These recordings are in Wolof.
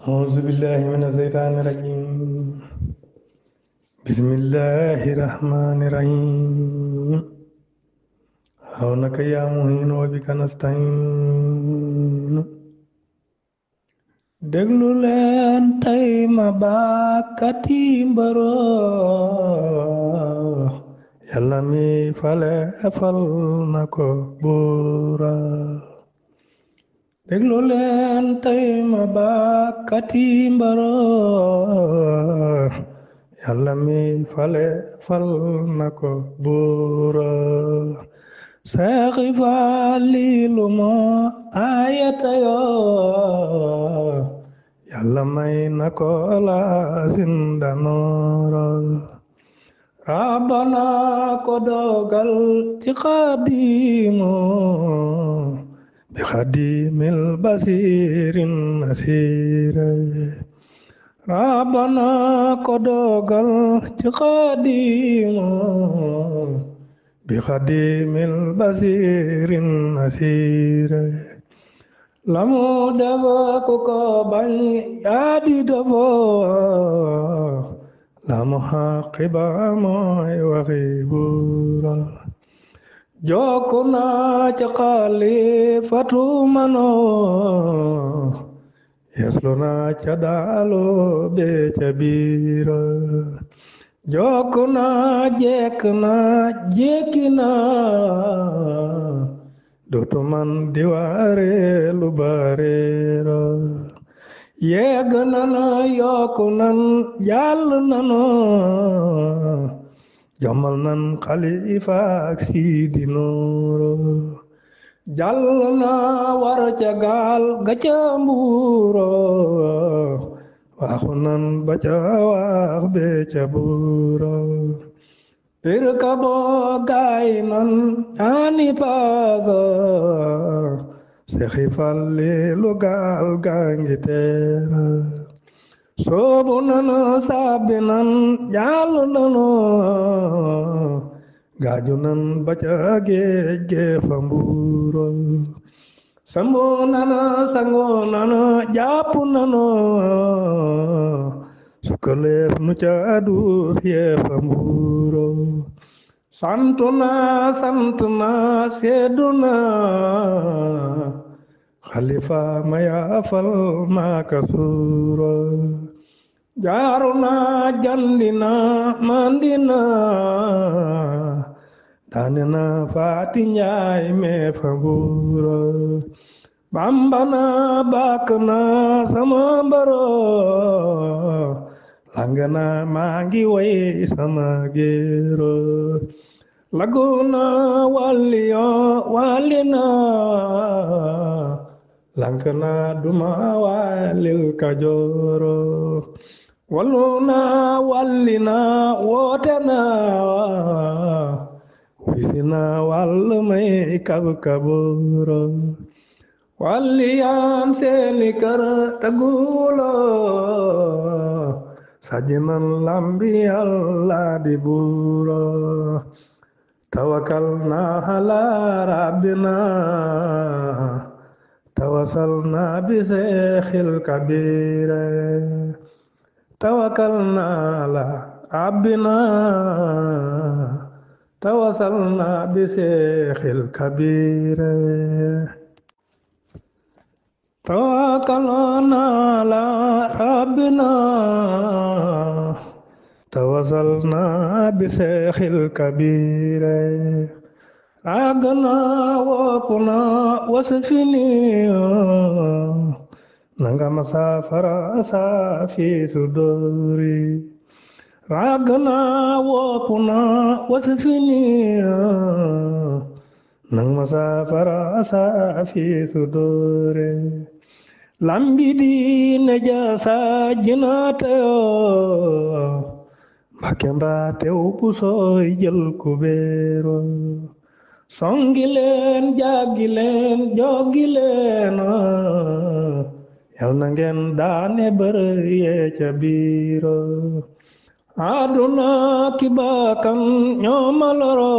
أعوذ بالله من الشيطان الرجيم بسم الله الرحمن الرحيم عونك يا معين وبك نستعين déglu leen tey ma baakati mbaro yàlla mi fale fal na ko buura déglu leen tey ma baakati mbaro yàlla mi fale fal na ko buura seexi faalilu moo ayata yoo yàlla may na ko la zindanoora rabbana ko dogal ci xaadimu bi xaadimil basirin nasire rabbana ko dogal ci xaadimu bi xaadimil basirin nasire lamu defo ku ko bañ yaa di defo lamu xaqiba mooy waxi buura jokku naa ca xalifatu mano yeslu naa ca daalo be ca biira jokku naa jekk naa jekki naa dootu man diwaare lu bareera yegg nana yokku nan jàll nano jommal nan xalifa ak siidi nooro jàll na war ca gaal ga ca mbuuro waaxu nan ba ca waax be ca buuro irkabo gaay nan ani paasa Seexi Fallilu gaal gaangi teera soobu nanu sabbi nan jàll nanu gaaju nan ba ca géej ge fa mbuuro sambu nanu sangu nanu jàpp nanu sukkaleef nu ca duus yee fa mbuuro santu naa seddu naa xalifa ma yaafal maa ka suuro jaaru naa jandi naa mandi naa daane naa faati njaay mee fa mbuuro bamba naa baak naa sama mbaro langana maa ngi way sama géero laguna walliyo wallina langana duma wallil kajooro walluna wallina wootena wisina wall may kab-kabooro walliyaan seeni kër tagulo sajinan lambi Yàlla di buuro tawakkalna ala rabbina tawassalna bi seexil kabire tawakkalna ala rabbina tawassalna bi seexil kabire tawakkalna ala rabbina tawassalna bi seexil kabire raagna woppuna wasfini nanga masafara safi sudori raagna woppuna wasfini nang masafara safi sudori lambi di najasa jinatayo Mbakke mbaate pusoy jël kubeero songi leen jaggi leen joggi leen yal na ngeen daane bër yee ca biiro aduna ki bakkan ñoo ma loro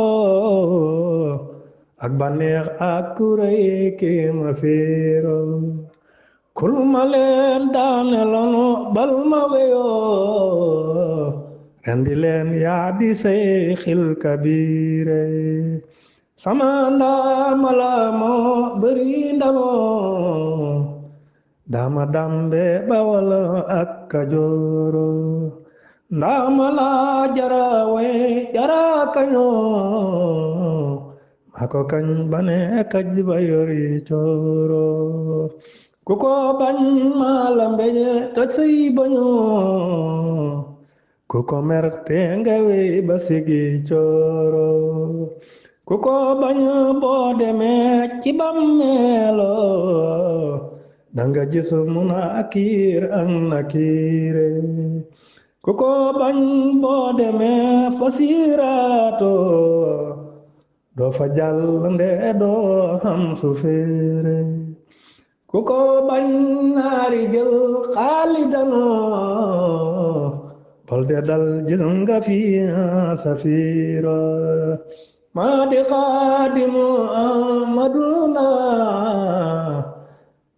ak baneex ak kuréy ki ma fiiro kulma leen daane lanu bal ma weyoo rendi leen yaa di seyxil kabiire sama ndaama la moo bëri ndamoo dama dambe bawal ak kajooro ndaama la jarawe jara kañoo mako kañ bane kaj ba yori cooro ku ko bañ maa la mbeñe toj say bañoo ku ko mer te nga wey ba sigi cooro ku ko bañ boo demee ci bàmmeelo danga gis Munakiir ak Nakiire ku ko bañ boo demee fa siiraato doo fa jàll ndee doo xam su féere ku ko bañ naari jël xaalidanoo bal de dal gis nga fi safiira maa di xaadimu Amaduna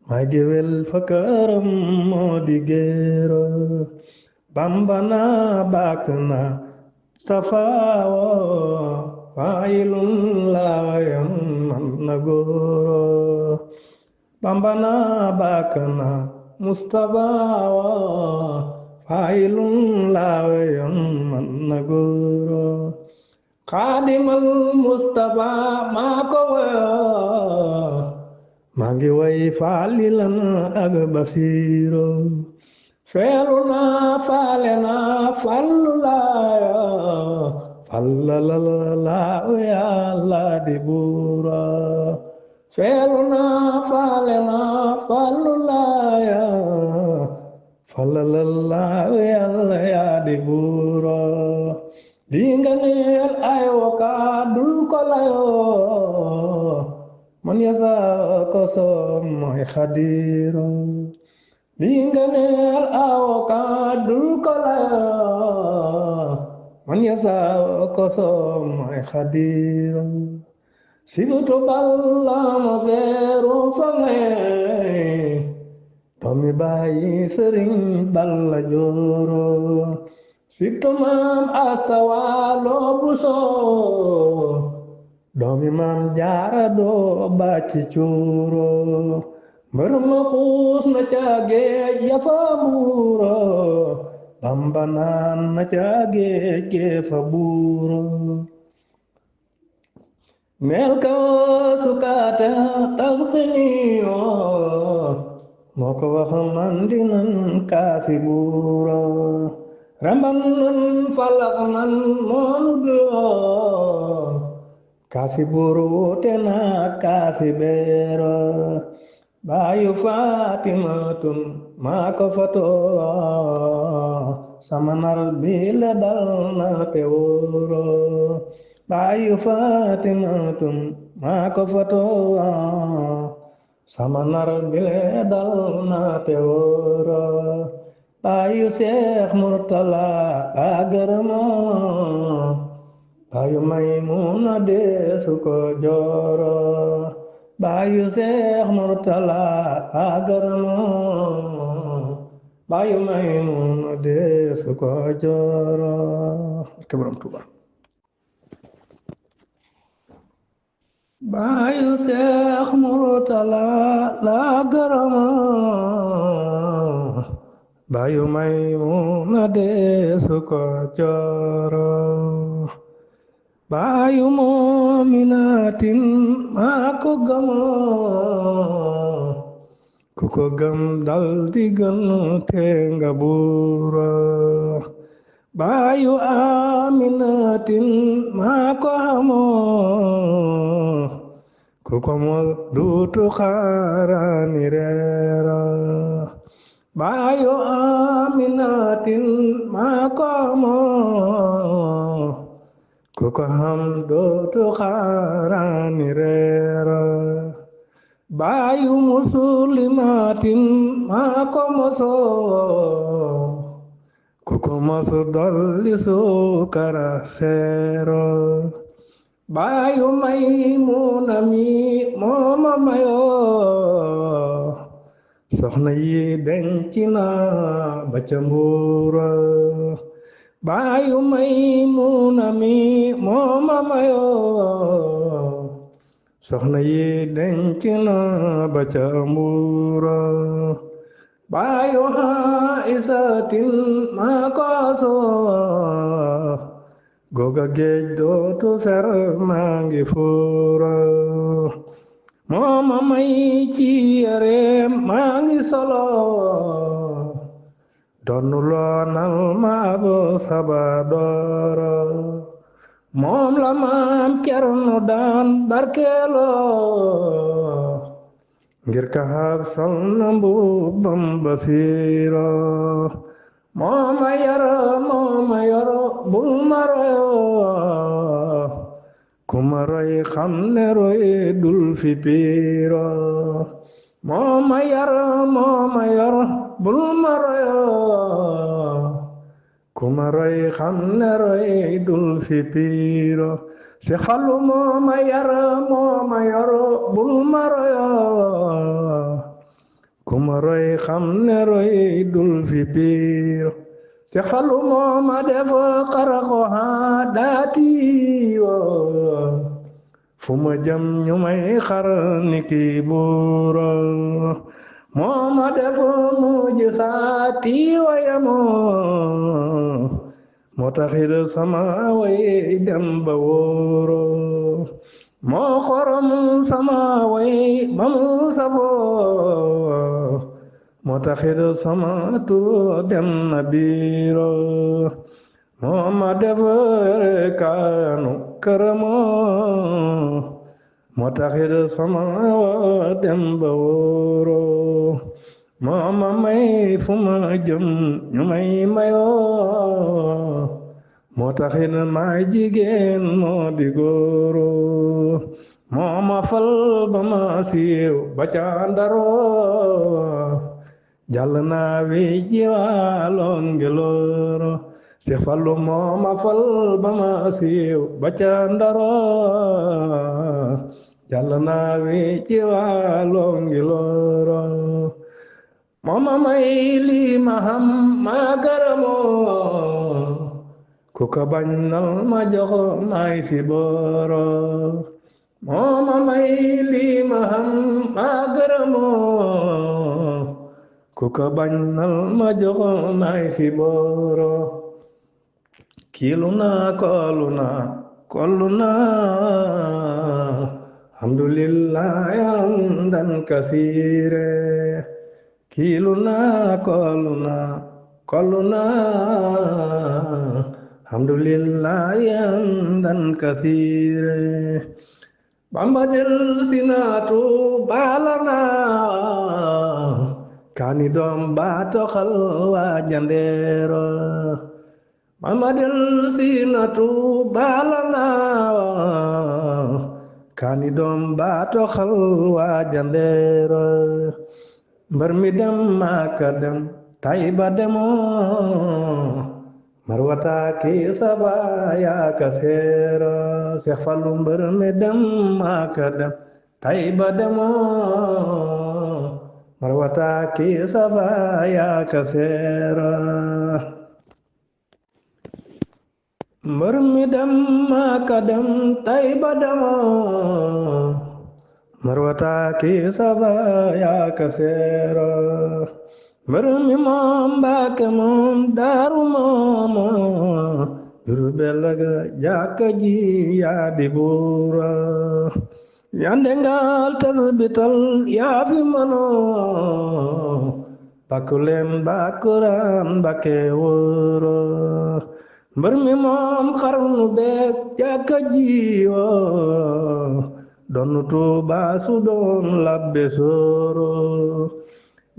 maa géwél fa këram moo di géero Bamba na bàkk na tafaawo faayilun laayam man na góoro Bamba na bàkk na Mustafaa faayilun laayam man na góoro xaadimal Mustafaa maa ko woo maa ngi way faalilan ak basiiro feelu naa faale naa fallu laayo fallalala yàlla di buura feelu naa faale naa fallu laayo fallalala yàlla yaa di buura di nga neel ay wokaa dul ko layoo man yasa ko soom mooy xadiiro di nga neel ay wokaa dul ko layoo man yasa ko soom mooy xadiiro sinutu balla ma feeru fa ngay doomi bàyyi sëriñ Balla Jooro sibtu maam asta waalo buso doomi maam jaara doo bàcci cuuro mbër ma xuus na ca géej ya fa buuro Bamba naan na ca géej gee fa buuro meel ka sukaata tasxiniyo moo ko wax man dinan kaasi buuro ramban nan falax nan moonu duyoo kaasi buuru te naa kaasi beero baayu Faatimatun maa ko fatoo sama nar bi la dal na te wóoro baayu Faatimatun maa ko fatoo sama nar bi la dal na te wóoro baayu Seex Murtala agaramoo baayu Maymuna deesu ko jooro baayu Seex Murtala agaramoo baayu Maymuna deesu ko jooro ke Borom Tuuba baayu Seex Murtala agaramoo baayu Maymuna deesu ko jooro baayu Moominatin maa ko gamoo ku ko gëm dal di gën te nga buura baayu Aminatin maa ko xamoo ku ko mos duutu xaarani reera baayu Aminatin maa ko xamoo ku ko xam dootu xaarani reera baayu Muslimatin maa ko mosoo ku ko mosu dolli suukara seero baayu Maymuna mi mooma mayoo soxna yi denc na ba ca mbuura baayu Maymuna mi mooma mayoo soxna yi denc na ba ca mbuura baayu Aisatin maa koosoo googa géej dootu fer maa ngi fuura mooma may ci yareem maa ngi solo donnu loonal maa bo saba dooro moom la maam Cerno daan barkeeloo ngir ka hab sol na mbubbam basiiro mooma yoro bul ma royo ku ma roy xam ne roy dul fi piiro mooma yoro bul ma royo ku ma roy xam ne roy dul fi piiro si xalu mooma yoro bul ma royo ku ma roy xam ne roy dul fi piiro si xalu mooma def xaraxo haa daatiyo fu ma jëm ñu may xar niki buuro mooma def mujj saati wayamoo moo taxit sama way dem ba wóoro moo xorom sama way ba mu safoo moo taxit sama tur dem na biiro moo ma def kaanu këramoo moo taxit sama dem ba wóoro moo ma may fu ma jëm ñu may mayoo moo taxit may jigéen moo di góoro moo ma fal ba ma siiw ba ca Ndaroo jàll naa wi jiwaaloon ngelooro si fallu moo ma fal ba ma siiw ba ca Ndaroo jàll naa wi jiwaaloon ngelooro moo ma may lii ma xam maa garamoo ku ko bañ nal ma jox may si booro moo ma may lii ma xam maa garamoo ku ko bañ nal ma jox may si booro kiilu naa kollu naa alhamdulillah hamdan kasiire kiilu naa kollu naa alhamdulillah hamdan kasiire Bamba del sinaatu baalana kaani doom baato xal waa jandeero Bamba del sinaatu baalana kaani doom baato xal waa jandeero mbar mi dem Makka dem Tayba demoo marwata ki saba yaa ka seero Seex Fallu mbër mi dem Makka dem Tayba demoo marwata ki saba yaa ka seero mbër mi dem Makka dem Tayba demoo marwata ki saba yaa ka seero mbër mi moom Mbàkke moom Daaru moomo Jurbel ga jàkka ji yaa di buura yande ngal tasbital yaa fi mënoo bakku leen bakkuraan Mbàkke wóoro mbër mi moom xarnu beek jàkka ji woo doonu Tuuba su doon labbe sooro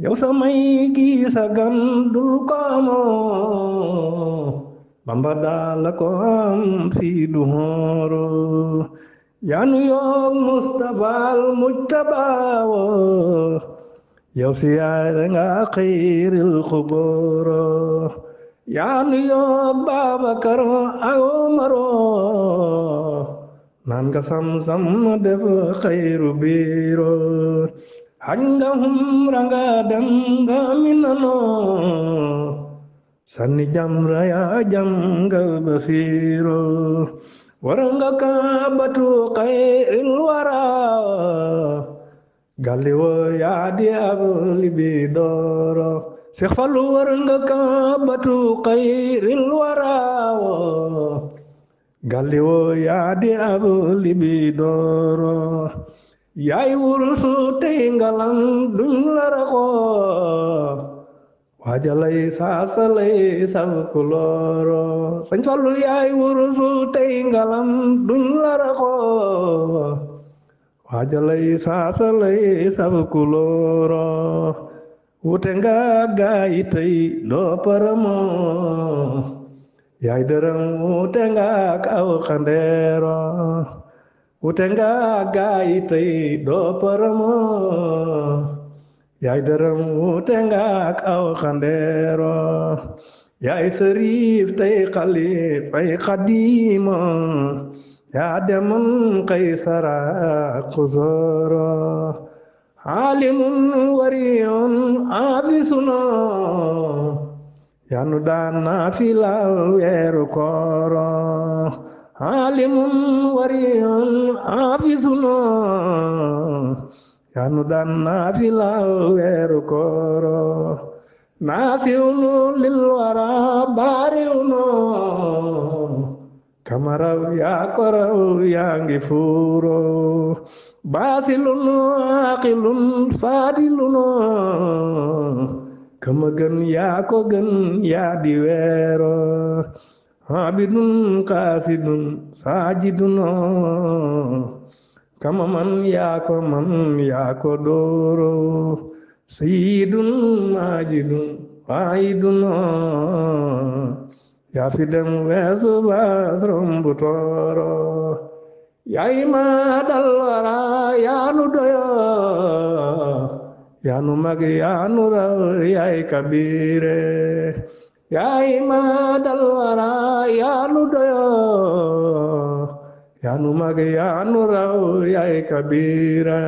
yow samay kii sa gan dul ko amoo Bamba daal ko am fii du hooro yaanu yoog Mustafal mujtabaawo yow siyaare nga xayril xubooro yaanu yoog Babakar ak Umaro naan nga sam-sam def xayru biiro hangahum rangadam gaminano sanni jamra ya jamgal basiro waranga kabatu khairil wara galliwo ya diabli bidoro Cheikh Fallou waranga kabatu khairil wara galliwo ya diabli bidoro yaay wurusu tey ngalam duñ la raxoo waajalay saasalay sabkuloro Sëñ Fallu yaay wurusu tey ngalam duñ la raxoo waajalay saasalay sabkuloro wute nga gaay tey doo paramoo yaay dërëm wute nga kaw xandeero wute nga gaay tey doo paramo yaay dërëm wute nga kaw xandeero yaay sëriif tey xalif ay xadima yaa demoon Kaysara Xuzoro alimun wariyon afisuna yaa nu daan naafilal weeru kooro alimun wariyun afisuna yanu dan nafilal weeru kooro nasiunu lil wara bariunu kamaraw yaa koraw yaa ngi fuuro basilun aqilun fadilunu kama gën yaa ko gën yaa di weero abidun qasidun sajidun kama man yaa ko dooro sayyidun majidun waidun yaa fi dem weesu baas rombu tooro yaay ma dal wara yaa nu doyo yaa nu mag yaa nu raw yaay kabire yaay ma dal wara yaa nu doyo yaa nu mag yaa nu raw yaay kabira